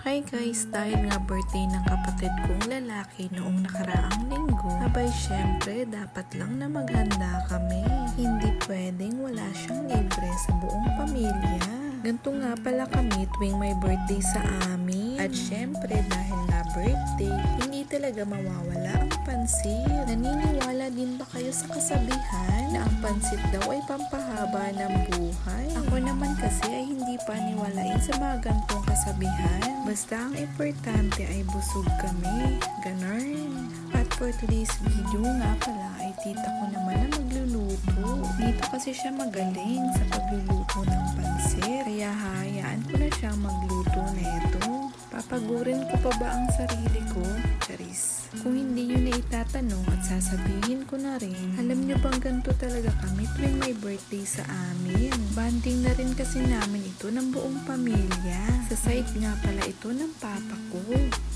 Hi guys, dahil nga birthday ng kapatid kong lalaki noong nakaraang linggo, abay syempre dapat lang na maghanda kami. Hindi pwedeng wala siyang libre sa buong pamilya. Ganto nga pala kami tuwing may birthday sa amin. At syempre dahil nga birthday, hindi talaga mawawala ang pansit. Naniniwala din ba kayo sa kasabihan na ang pansit daw ay pampahaba ng buhay? Ako naman kasi ay hindi paniwalain sa mga gantong kasabihan. Basta ang importante ay busog kami. Ganon. At for today's video nga pala ay tita ko naman na magluluto. Dito kasi siya magaling sa pagluluto ng pansit. Kaya hayaan ko na siya magluto neto. Papagurin ko pa ba ang sarili ko? Charis. Kung hindi nyo na itatanong at sasabihin ko na rin, alam nyo bang ganito talaga kami tuwing may birthday sa amin? Banding na rin kasi namin ito ng buong pamilya. Sa side nga pala ito ng papa ko.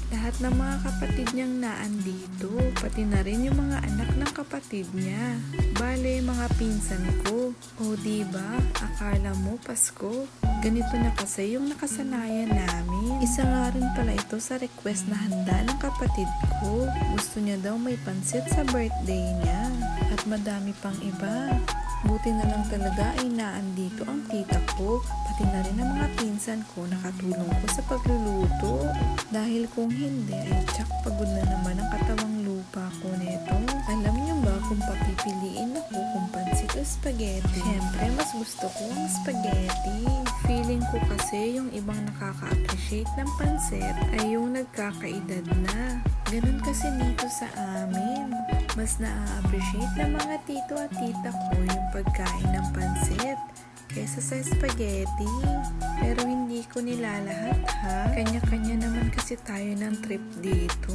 Lahat ng mga kapatid niyang naandito, pati na rin yung mga anak ng kapatid niya. Bale, mga pinsan ko. O diba, akala mo Pasko? Ganito na kasi yung nakasanayan namin. Isa nga rin pala ito sa request na handa ng kapatid ko. Gusto niya daw may pansit sa birthday niya. At madami pang iba. Buti na lang talaga ay naandito ang tita ko, pati na rin ang mga pinsan ko nakatulong ko sa pagluluto. Dahil kung hindi ay tsak pagod na naman ang katawang lupa ko neto. Alam niyo ba kung papipiliin ako kung pansit o spaghetti? Siyempre mas gusto ko ang spaghetti. Feeling ko kasi yung ibang nakaka-appreciate ng pansit ay yung nagkakaedad na. Ganun kasi dito sa amin. Mas na-appreciate ng mga tito at tita ko yung pagkain ng pansit kaysa sa spaghetti. Pero hindi ko nilalahat ha. Kanya-kanya naman kasi tayo ng trip dito.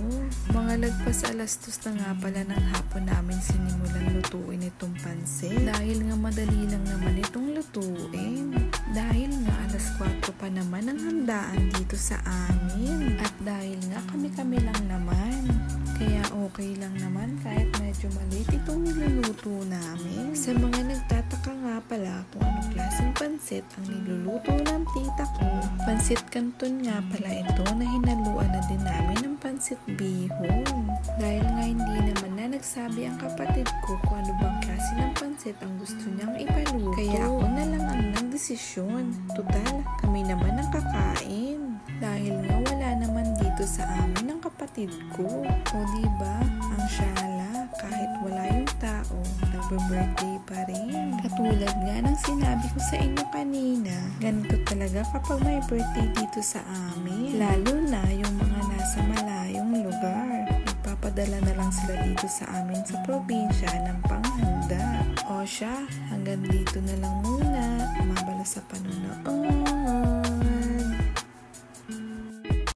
Mga lagpas 2:00 na nga pala ng hapon namin sinimulan lutuin itong pansit. Dahil nga madali lang naman itong lutuin. Dahil nga 4:00 pa naman ang handaan dito sa amin. At dahil nga kami-kami lang naman. Kaya okay lang naman kahit medyo maliit itong niluluto namin. Sa mga nagtataka nga pala kung anong klaseng pansit ang niluluto ng tita ko, pansit canton nga pala ito na hinaluan na din namin ng pansit bihon. Dahil nga hindi naman na nagsabi ang kapatid ko kung ano bang klase ng pansit ang gusto niyang ipaluto. Kaya ako na lang ang nagdesisyon. Total, kami naman ang kakain. Dahil nga wala naman dito sa amin ang kapatid ko. O diba, ang syala, kahit wala yung tao, nagbe-birthday pa rin. Katulad nga ng sinabi ko sa inyo kanina, ganito talaga kapag may birthday dito sa amin. Lalo na yung mga nasa malayong lugar. Nagpapadala na lang sila dito sa amin sa probinsya ng panghanda. O siya, hanggang dito na lang muna.